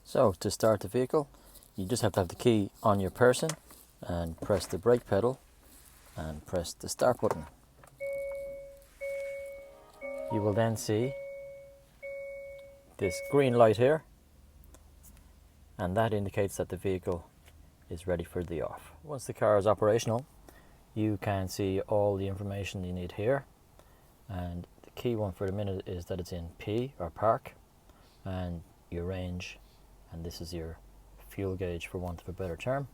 So to start the vehicle, you just have to have the key on your person and press the brake pedal and press the start button. You will then see this green light here, and that indicates that the vehicle is ready for the off. Once the car is operational, you can see all the information you need here, and the key one for the minute is that it's in P or park, and your range, and this is your fuel gauge for want of a better term.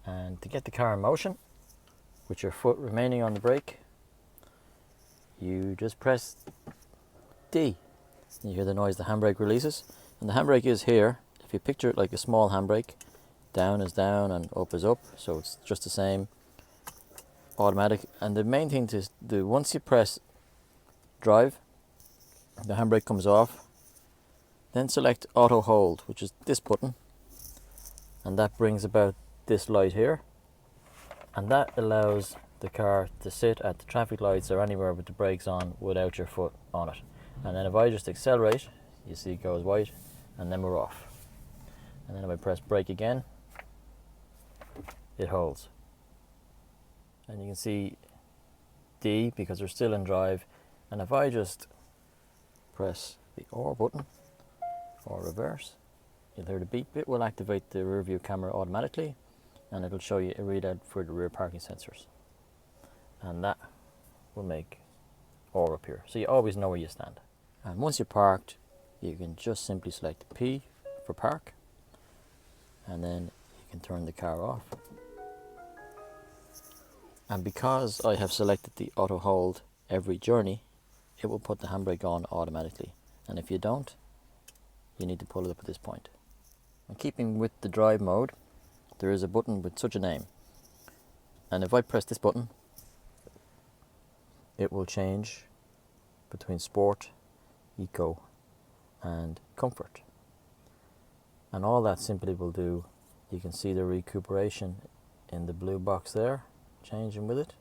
And to get the car in motion with your foot remaining on the brake, you just press D. You hear the noise the handbrake releases, and the handbrake is here. If you picture it like a small handbrake, down is down and up is up, so it's just the same, automatic. And the main thing to do, once you press drive, the handbrake comes off, then select auto hold, which is this button, and that brings about this light here, and that allows the car to sit at the traffic lights or anywhere with the brakes on without your foot on it. And then if I just accelerate, you see it goes white, and then we're off. And then if I press brake again, it holds. And you can see D because we're still in drive. And if I just press the R button or reverse, you'll hear the beep. It will activate the rear view camera automatically, and it'll show you a readout for the rear parking sensors. And that will make R appear, so you always know where you stand. And once you're parked, you can just simply select P for park, and then you can turn the car off. And because I have selected the auto hold every journey, it will put the handbrake on automatically. And if you don't, you need to pull it up at this point. And keeping with the drive mode, there is a button with such a name. And if I press this button, it will change between sport, eco and comfort. And all that simply will do, you can see the recuperation in the blue box there, changing with it.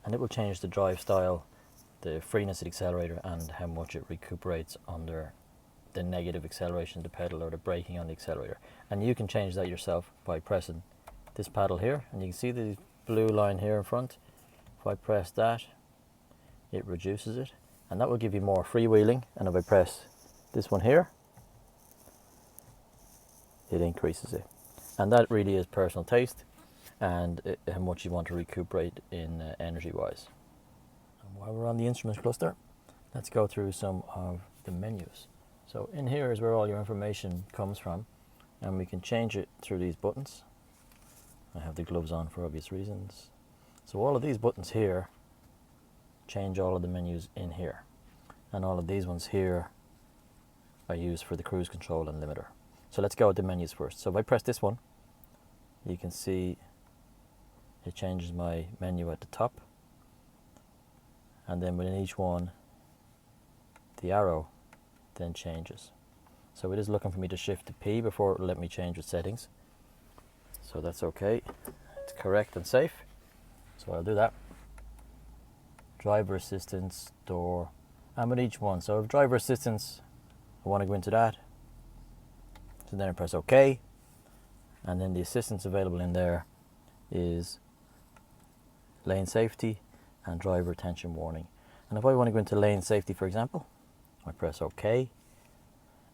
And it will change the drive style, the freeness of the accelerator, and how much it recuperates under the negative acceleration of the pedal or the braking on the accelerator. And you can change that yourself by pressing this paddle here, and you can see the blue line here in front. If I press that, it reduces it, and that will give you more freewheeling. And if I press this one here, it increases it. And that really is personal taste and how much you want to recuperate in energy wise. And while we're on the instruments cluster, let's go through some of the menus. So in here is where all your information comes from, and we can change it through these buttons. I have the gloves on for obvious reasons. So all of these buttons here change all of the menus in here, and all of these ones here I use for the cruise control and limiter. So let's go with the menus first. So if I press this one, you can see it changes my menu at the top, and then within each one the arrow then changes. So it is looking for me to shift to P before it will let me change the settings. So that's okay. It's correct and safe. So I'll do that. Driver assistance, door, and with each one. So if driver assistance, I want to go into that. So then I press OK. And then the assistance available in there is lane safety and driver attention warning. And if I want to go into lane safety, for example, I press OK,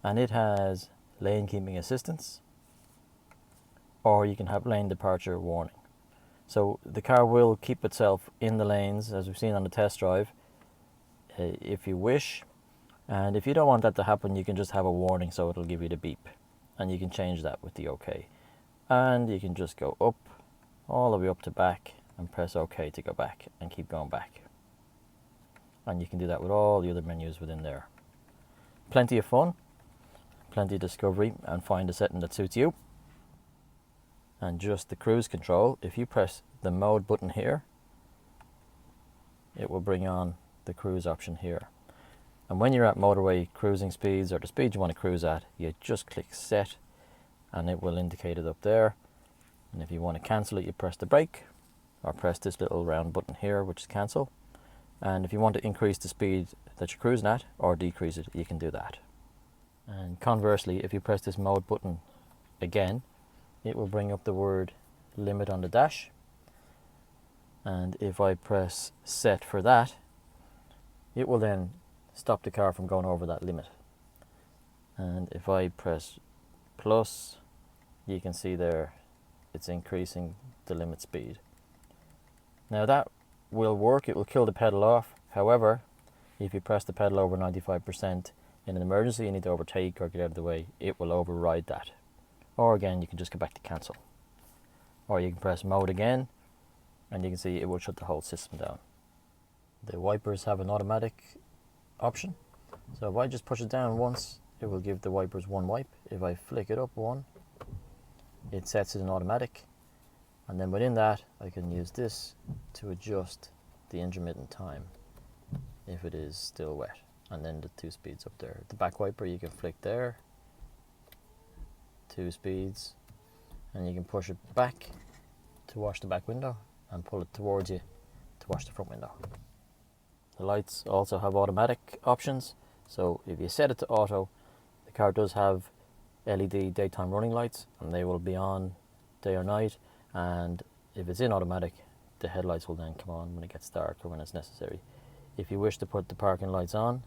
and it has lane keeping assistance, or you can have lane departure warning. So the car will keep itself in the lanes, as we've seen on the test drive, if you wish. And if you don't want that to happen, you can just have a warning, so it'll give you the beep, and you can change that with the OK. And you can just go up, all the way up to back, and press OK to go back, and keep going back. And you can do that with all the other menus within there. Plenty of fun, plenty of discovery, and find a setting that suits you. And just the cruise control, if you press the mode button here, it will bring on the cruise option here. And when you're at motorway cruising speeds, or the speed you want to cruise at, you just click set, and it will indicate it up there. And if you want to cancel it, you press the brake, or press this little round button here, which is cancel. And if you want to increase the speed that you're cruising at or decrease it, you can do that. And conversely, if you press this mode button again, it will bring up the word limit on the dash. And if I press set for that, it will then stop the car from going over that limit. And if I press plus, you can see there it's increasing the limit speed. Now that will work, it will kill the pedal off. However, if you press the pedal over 95% in an emergency, you need to overtake or get out of the way, it will override that. Or again, you can just go back to cancel. Or you can press mode again, and you can see it will shut the whole system down. The wipers have an automatic option. So if I just push it down once, it will give the wipers one wipe. If I flick it up one, it sets it in automatic. And then within that, I can use this to adjust the intermittent time if it is still wet. And then the 2 speeds up there. The back wiper you can flick there, 2 speeds, and you can push it back to wash the back window and pull it towards you to wash the front window. The lights also have automatic options. So if you set it to auto, the car does have LED daytime running lights, and they will be on day or night. And if it's in automatic, the headlights will then come on when it gets dark or when it's necessary. If you wish to put the parking lights on,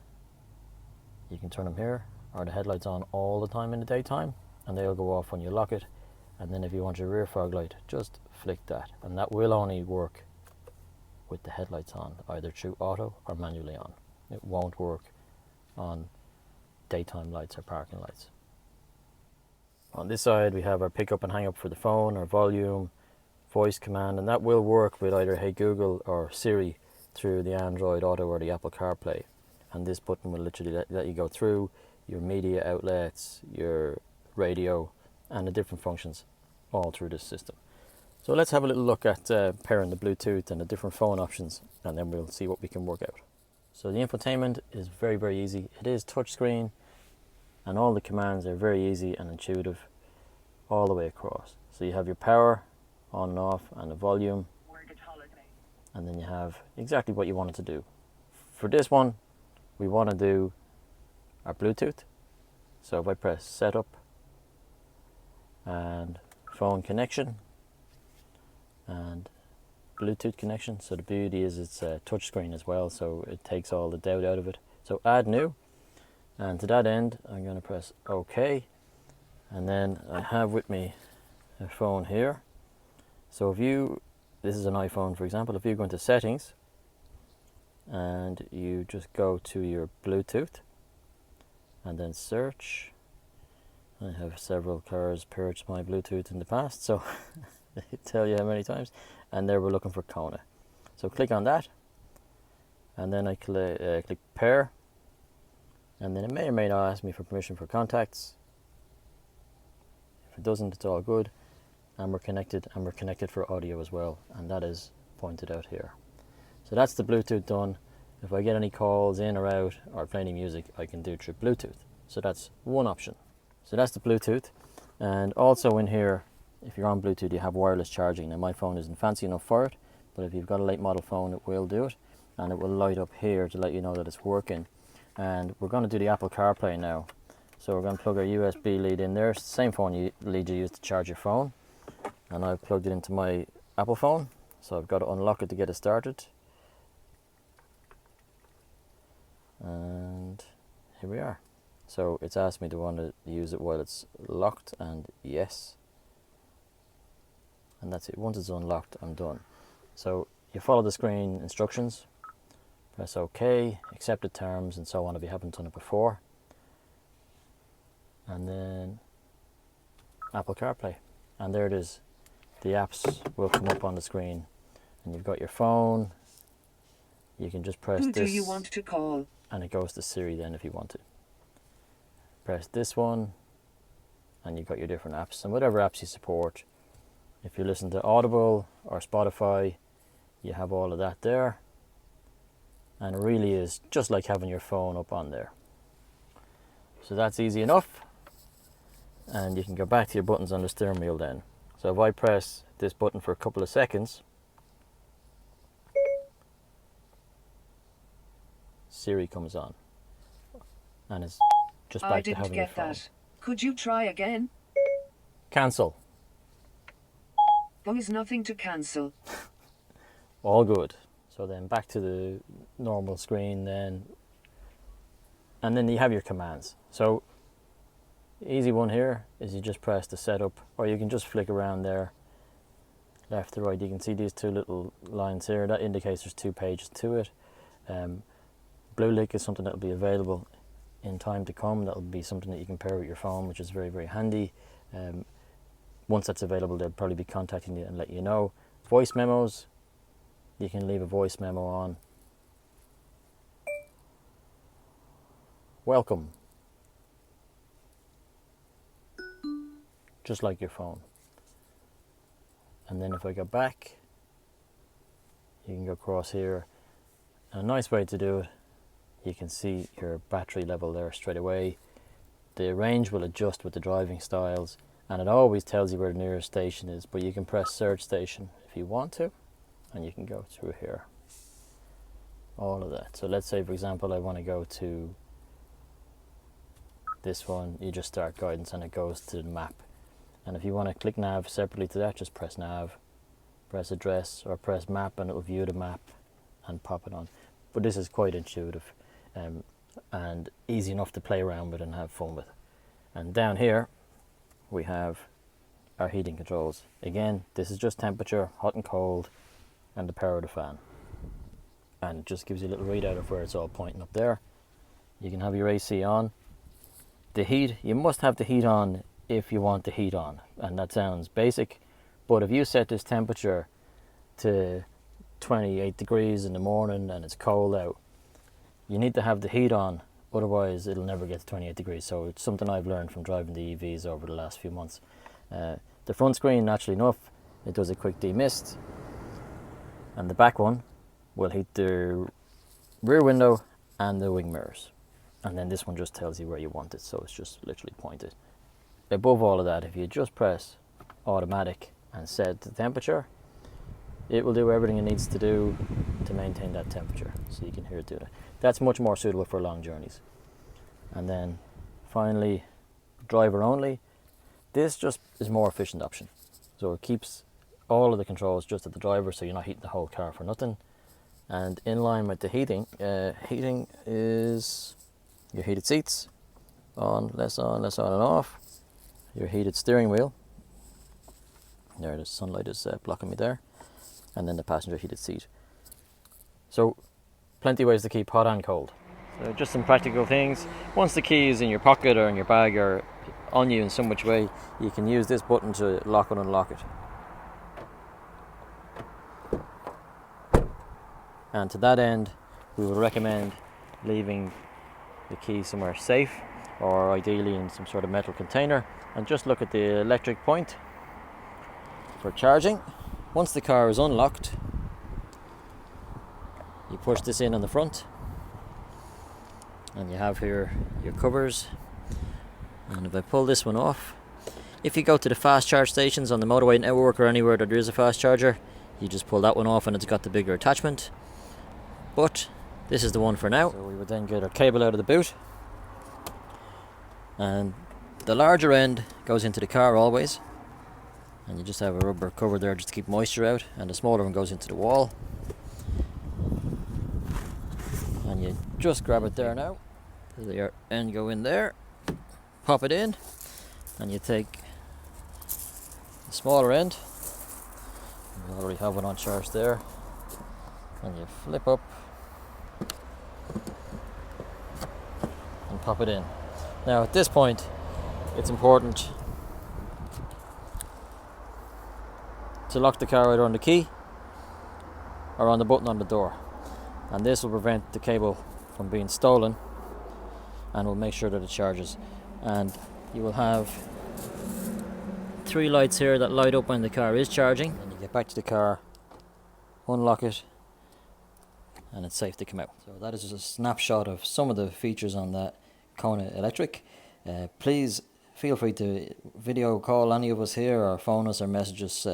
you can turn them here, or the headlights on all the time in the daytime, and they'll go off when you lock it. And then if you want your rear fog light, just flick that, and that will only work with the headlights on, either through auto or manually on. It won't work on daytime lights or parking lights. On this side we have our pick up and hang up for the phone, our volume, voice command, and that will work with either Hey Google or Siri through the Android Auto or the Apple CarPlay. And this button will literally let you go through your media outlets, your radio, and the different functions all through this system. So let's have a little look at pairing the Bluetooth and the different phone options, and then we'll see what we can work out. So the infotainment is very, very easy. It is touchscreen, and all the commands are very easy and intuitive all the way across. So you have your power on and off, and the volume, and then you have exactly what you want it to do. For this one, we want to do our Bluetooth. So if I press setup and phone connection and Bluetooth connection, so the beauty is it's a touchscreen as well, so it takes all the doubt out of it. So add new, and to that end I'm going to press OK, and then I have with me a phone here. So if you, this is an iPhone for example, if you go into settings and you just go to your Bluetooth and then search, I have several cars purchased my Bluetooth in the past, so I tell you how many times, and there we're looking for Kona. So click on that, and then I click pair, and then it may or may not ask me for permission for contacts. If it doesn't, it's all good, and we're connected for audio as well, and that is pointed out here. So that's the Bluetooth done. If I get any calls in or out or play any music, I can do through Bluetooth. So that's one option. So that's the Bluetooth. And also in here, if you're on Bluetooth, you have wireless charging. Now my phone isn't fancy enough for it, but if you've got a late model phone, it will do it, and it will light up here to let you know that it's working. And we're going to do the Apple CarPlay now. So we're going to plug our USB lead in there. It's the same phone lead you use to charge your phone, and I've plugged it into my Apple phone. So I've got to unlock it to get it started. And here we are. So it's asked me to want to use it while it's locked, and yes. And that's it. Once it's unlocked, I'm done. So you follow the screen instructions, press OK, accept the terms and so on if you haven't done it before. And then Apple CarPlay. And there it is. The apps will come up on the screen, and you've got your phone. You can just press Who this. do you want to call? And it goes to Siri then if you want to. Press this one, and you've got your different apps and whatever apps you support. If you listen to Audible or Spotify, you have all of that there. And it really is just like having your phone up on there. So that's easy enough. And you can go back to your buttons on the steering wheel then. So if I press this button for a couple of seconds, Siri comes on, and it's just I back to didn't having your get phone. that. Could you try again? Cancel. There is nothing to cancel. All good. So then back to the normal screen then. And then you have your commands. So easy one here is you just press the setup, or you can just flick around there, left to right. You can see these two little lines here. That indicates there's 2 pages to it. Blue Link is something that will be available in time to come. That will be something that you can pair with your phone, which is very, very handy. Once that's available, they'll probably be contacting you and let you know. Voice memos, you can leave a voice memo on. Welcome. Just like your phone. And then if I go back, you can go across here. A nice way to do it, you can see your battery level there straight away. The range will adjust with the driving styles, and it always tells you where the nearest station is, but you can press search station if you want to, and you can go through here. All of that. So let's say, for example, I want to go to this one. You just start guidance and it goes to the map. And if you want to click nav separately to that, just press nav, press address, or press map, and it will view the map and pop it on. But this is quite intuitive and easy enough to play around with and have fun with. And down here we have our heating controls. Again, this is just temperature, hot and cold, and the power of the fan. And it just gives you a little readout of where it's all pointing up there. You can have your AC on. The heat, you must have the heat on if you want the heat on, and that sounds basic, but if you set this temperature to 28 degrees in the morning and it's cold out, you need to have the heat on, otherwise it'll never get to 28 degrees. So it's something I've learned from driving the EVs over the last few months. The front screen, naturally enough, it does a quick demist, and the back one will heat the rear window and the wing mirrors, and then this one just tells you where you want it, so it's just literally pointed. Above all of that, if you just press automatic and set the temperature, it will do everything it needs to do to maintain that temperature, so you can hear it do that. That's much more suitable for long journeys. And then finally, driver only. This just is a more efficient option, so it keeps all of the controls just at the driver, so you're not heating the whole car for nothing. And in line with the heating, heating is your heated seats, on, less on and off. Your heated steering wheel, there the sunlight is blocking me there, and then the passenger heated seat. So plenty of ways to keep hot and cold. So just some practical things. Once the key is in your pocket or in your bag or on you in some which way, you can use this button to lock and unlock it. And to that end, we would recommend leaving the key somewhere safe, or ideally in some sort of metal container, and just look at the electric point for charging. Once the car is unlocked, you push this in on the front, and you have here your covers. And if I pull this one off, if you go to the fast charge stations on the motorway network or anywhere that there is a fast charger, you just pull that one off and it's got the bigger attachment. But this is the one for now. So we would then get our cable out of the boot, and the larger end goes into the car always, and you just have a rubber cover there just to keep moisture out, and the smaller one goes into the wall, and you just grab it there now. The end go in there, pop it in, and you take the smaller end, you already have one on charge there, and you flip up and pop it in. Now at this point it's important to lock the car either on the key or on the button on the door, and this will prevent the cable from being stolen and will make sure that it charges. And you will have 3 lights here that light up when the car is charging. Then you get back to the car, unlock it, and it's safe to come out. So that is just a snapshot of some of the features on that Kona electric. Please feel free to video call any of us here or phone us or message us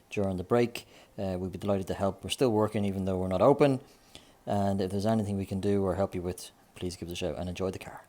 during the break. We'd be delighted to help. We're still working even though we're not open, and if there's anything we can do or help you with, please give us a shout and enjoy the car.